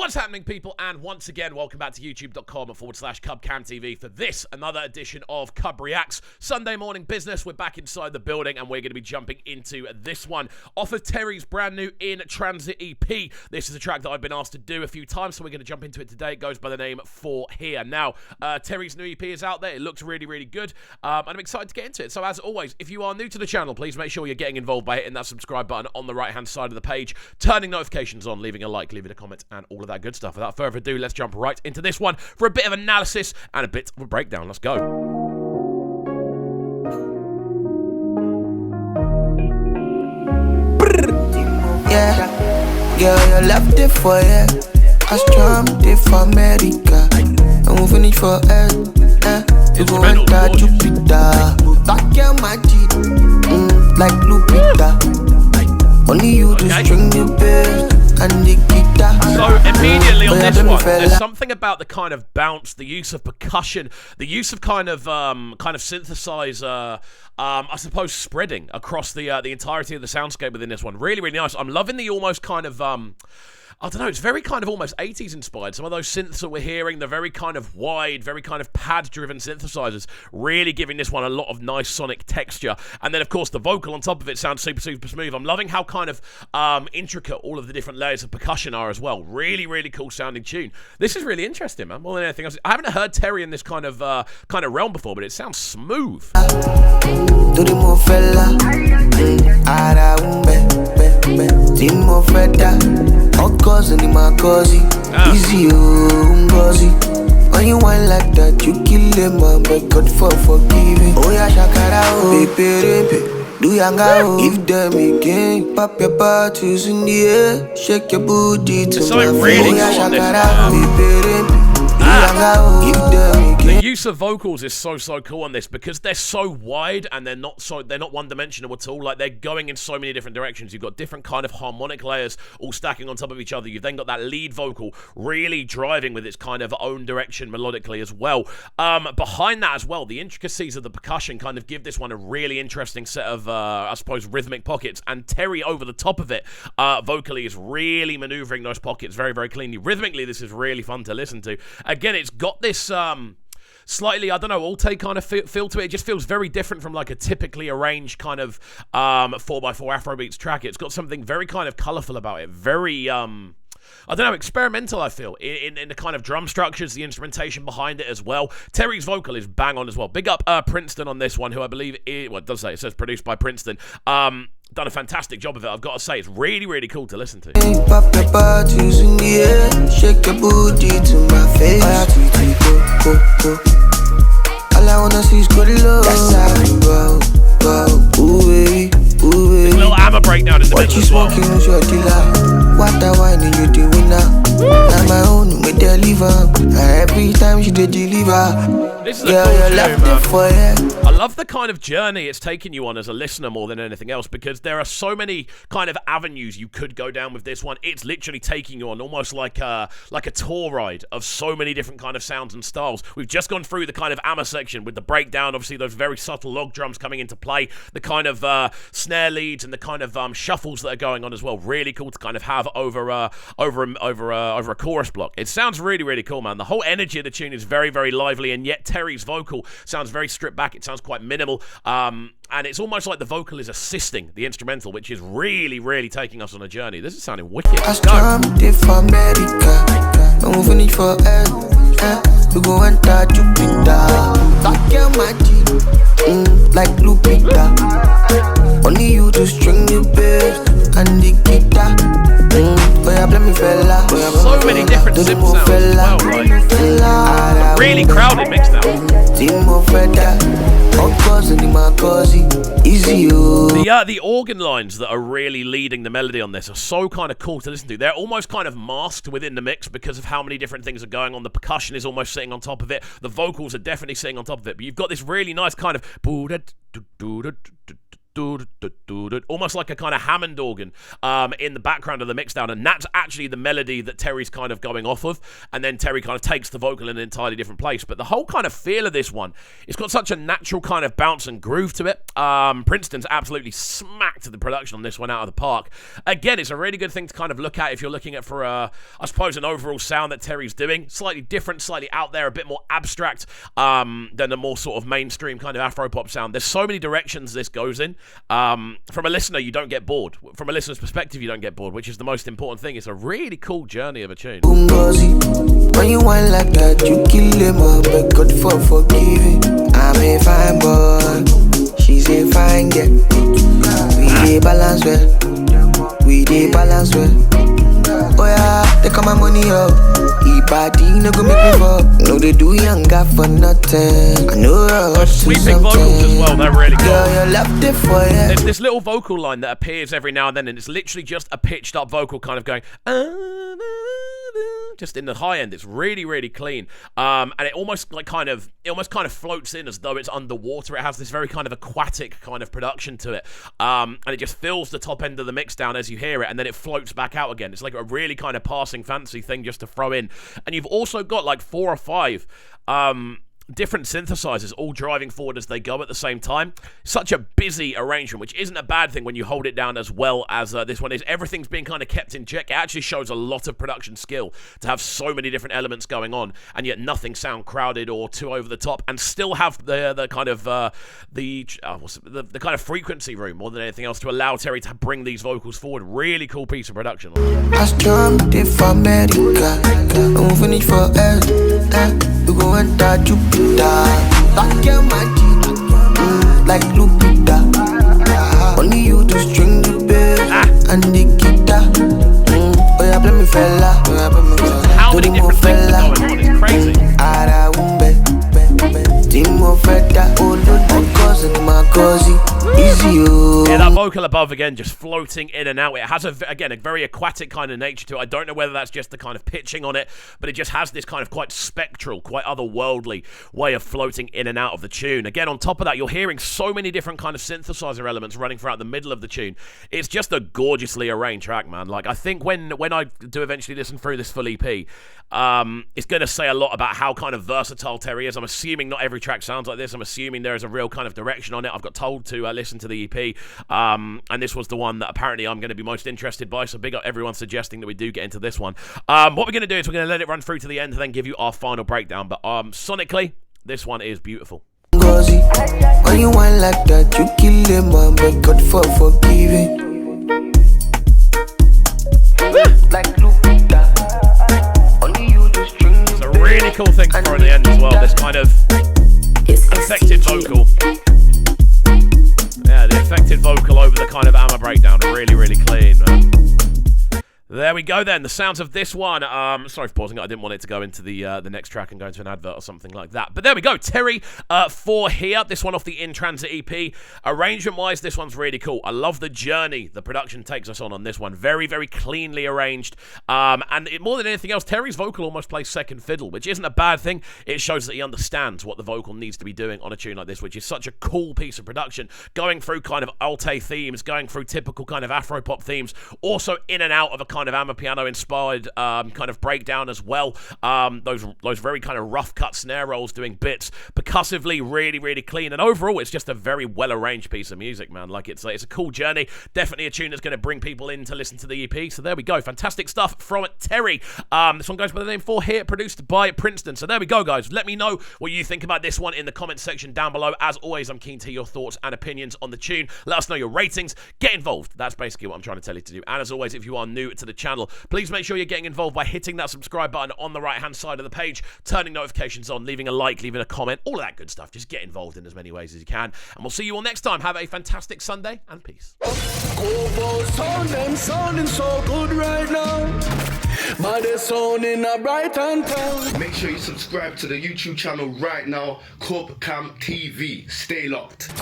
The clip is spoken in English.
What's happening, people? And once again, welcome back to youtube.com/CubCamTV for this, another edition of CubReacts. Sunday morning business. We're back inside the building, and we're going to be jumping into this one off of Terri's brand new In Transit EP. This is a track that I've been asked to do a few times, so we're going to jump into it today. It goes by the name For Here. Now, Terri's new EP is out there. It looks really, really good, and I'm excited to get into it. So, as always, if you are new to the channel, please make sure you're getting involved by hitting that subscribe button on the right-hand side of the page, turning notifications on, leaving a like, leaving a comment, and all of that good stuff. Without further ado, let's jump right into this one for a bit of analysis and a bit of a breakdown. Let's go. Yeah, girl, you left it for ya. I strummed it for America. I'm moving it for her. You go enter Jupiter. Back your magic, like Lupita. Only you to string the bass and the guitar. So immediately on this one, there's something about the kind of bounce, the use of percussion, the use of kind of synthesizer, I suppose spreading across the entirety of the soundscape within this one. Really, really nice. I'm loving the almost kind of I don't know, it's very kind of almost 80s inspired. Some of those synths that we're hearing, they're very kind of wide, very kind of pad-driven synthesizers, really giving this one a lot of nice sonic texture. And then, of course, the vocal on top of it sounds super, super smooth. I'm loving how kind of intricate all of the different layers of percussion are as well. Really, really cool sounding tune. This is really interesting, man, more than anything else. I haven't heard Terri in this kind of realm before, but it sounds smooth. Easy, Ngozi. When you whine like that, you kill them, man. But God for forgiving. Oh yeah, shakara, oh, baby, do yanga, give them again. Pop your bottles in the air, shake your booty to my face. Really oh yeah, shakara, baby, do yanga, give them again. The use of vocals is so cool on this because they're so wide and they're not one-dimensional at all. Like, they're going in so many different directions. You've got different kind of harmonic layers all stacking on top of each other. You've then got that lead vocal really driving with its kind of own direction melodically as well. Behind that as well, the intricacies of the percussion kind of give this one a really interesting set of, I suppose, rhythmic pockets. And Terri over the top of it, vocally, is really maneuvering those pockets very, very cleanly. Rhythmically, this is really fun to listen to. Again, it's got this slightly, I don't know, alt-take kind of feel to it. It just feels very different from like a typically arranged kind of 4x4 Afrobeats track. It's got something very kind of colourful about it. Very, I don't know, experimental, I feel, in the kind of drum structures, the instrumentation behind it as well. Terri's vocal is bang on as well. Big up Princeton on this one, who I believe is, well, it does say, it says produced by Princeton. Done a fantastic job of it, I've got to say. It's really, really cool to listen to. Pop your bottles in the air, shake your booty to my face. Go. All I wanna see is good love. That's how we go. Ooh, baby. There's a little hammer breakdown in the middle as well. What you smoking with your dealer? What the wine and you the winner? Now my own, we deliver. Every time she did deliver. This is a cool tune, man. For you. I love the kind of journey it's taking you on as a listener more than anything else, because there are so many kind of avenues you could go down with this one. It's literally taking you on almost like a tour ride of so many different kind of sounds and styles. We've just gone through the kind of hammer section with the breakdown, obviously those very subtle log drums coming into play, the kind of snare leads and the kind of shuffles that are going on as well. Really cool to kind of have over a chorus block. It sounds really, really cool, man. The whole energy of the tune is very, very lively, and yet Terri's vocal sounds very stripped back. It sounds quite minimal, and it's almost like the vocal is assisting the instrumental, which is really, really taking us on a journey. This is sounding wicked. I strummed it for America. I'm moving it for her. You go enter Jupiter. Back your magic, like Lupita. Only you to string the bass and the guitar. So many different sim sounds as well, like really crowded mix now. The organ lines that are really leading the melody on this are so kind of cool to listen to. They're almost kind of masked within the mix because of how many different things are going on. The percussion is almost sitting on top of it. The vocals are definitely sitting on top of it. But you've got this really nice kind of almost like a kind of Hammond organ in the background of the mixdown, and that's actually the melody that Terri's kind of going off of, and then Terri kind of takes the vocal in an entirely different place. But the whole kind of feel of this one, it's got such a natural kind of bounce and groove to it. Princeton's absolutely smacked the production on this one out of the park. Again, it's a really good thing to kind of look at if you're looking at for, I suppose, an overall sound that Terri's doing. Slightly different, slightly out there, a bit more abstract than the more sort of mainstream kind of Afropop sound. There's so many directions this goes in. From a listener, you don't get bored. From a listener's perspective, you don't get bored, which is the most important thing. It's a really cool journey of a tune. When you want like that, you kill him up, but God for forgiving. I'm a fine boy, she's a fine girl. We dey balance well, we dey balance well. Oh yeah, they call my money up. Body no go make me fall. No, they do young guy for nothing. I know those sweeping vocals as well, they're really cool. Girl, you left it for you. There's this little vocal line that appears every now and then, and it's literally just a pitched up vocal kind of going just in the high end. It's really, really clean. And it almost kind of floats in as though it's underwater. It has this very kind of aquatic kind of production to it. And it just fills the top end of the mix down as you hear it, and then it floats back out again. It's like a really kind of passing fancy thing just to throw in. And you've also got like 4 or 5 different synthesizers all driving forward as they go at the same time. Such a busy arrangement, which isn't a bad thing when you hold it down as well as this one is. Everything's being kind of kept in check. It actually shows a lot of production skill to have so many different elements going on, and yet nothing sound crowded or too over the top, and still have the kind of the kind of frequency room more than anything else to allow Terri to bring these vocals forward. Really cool piece of production. I strummed it for America, I'm finished for you go and touch you. Like your magic, like Lupita. Only you to string the bass and the guitar. Oh yeah, play me fella. How many different things are going on? It's crazy. Yeah, that vocal above again, just floating in and out. It has a very aquatic kind of nature to it. I don't know whether that's just the kind of pitching on it, but it just has this kind of quite spectral, quite otherworldly way of floating in and out of the tune. Again, on top of that, you're hearing so many different kind of synthesizer elements running throughout the middle of the tune. It's just a gorgeously arranged track, man. Like, I think when I do eventually listen through this full EP, it's going to say a lot about how kind of versatile Terri is. I'm assuming not every track sounds like this. I'm assuming there is a real kind of direction on it. I've got told to listen to the EP, and this was the one that apparently I'm going to be most interested by, so big up everyone suggesting that we do get into this one. What we're going to do is we're going to let it run through to the end and then give you our final breakdown, but sonically, this one is beautiful. When you want like that, you kill them, man, but God for forgiving. Like Lupita. It's a really cool thing to throw in the end as well, this kind of affected vocal. Yeah, the affected vocal over the kind of AMA breakdown. Really, really clean, man. There we go then, the sounds of this one. Sorry for pausing it, I didn't want it to go into the next track and go into an advert or something like that. But there we go, Terri for here. This one off the In Transit EP. Arrangement-wise, this one's really cool. I love the journey the production takes us on this one. Very, very cleanly arranged. And more than anything else, Terri's vocal almost plays second fiddle, which isn't a bad thing. It shows that he understands what the vocal needs to be doing on a tune like this, which is such a cool piece of production. Going through kind of alte themes, going through typical kind of Afropop themes, also in and out of a kind of Amapiano inspired kind of breakdown as well. Those very kind of rough cut snare rolls doing bits percussively, really, really clean. And overall, it's just a very well arranged piece of music, man. Like it's a cool journey. Definitely a tune that's going to bring people in to listen to the EP. So there we go. Fantastic stuff from Terri. This one goes by the name For Here, produced by Princeton. So there we go, guys. Let me know what you think about this one in the comment section down below. As always, I'm keen to hear your thoughts and opinions on the tune. Let us know your ratings. Get involved. That's basically what I'm trying to tell you to do. And as always, if you are new to the channel, please make sure you're getting involved by hitting that subscribe button on the right hand side of the page, turning notifications on, leaving a like, leaving a comment, all of that good stuff. Just get involved in as many ways as you can, and we'll see you all next time. Have a fantastic Sunday and peace. Sounding so good right now, but they're sounding a bright and town. Make sure you subscribe to the YouTube channel right now, CubCamTV. Stay locked.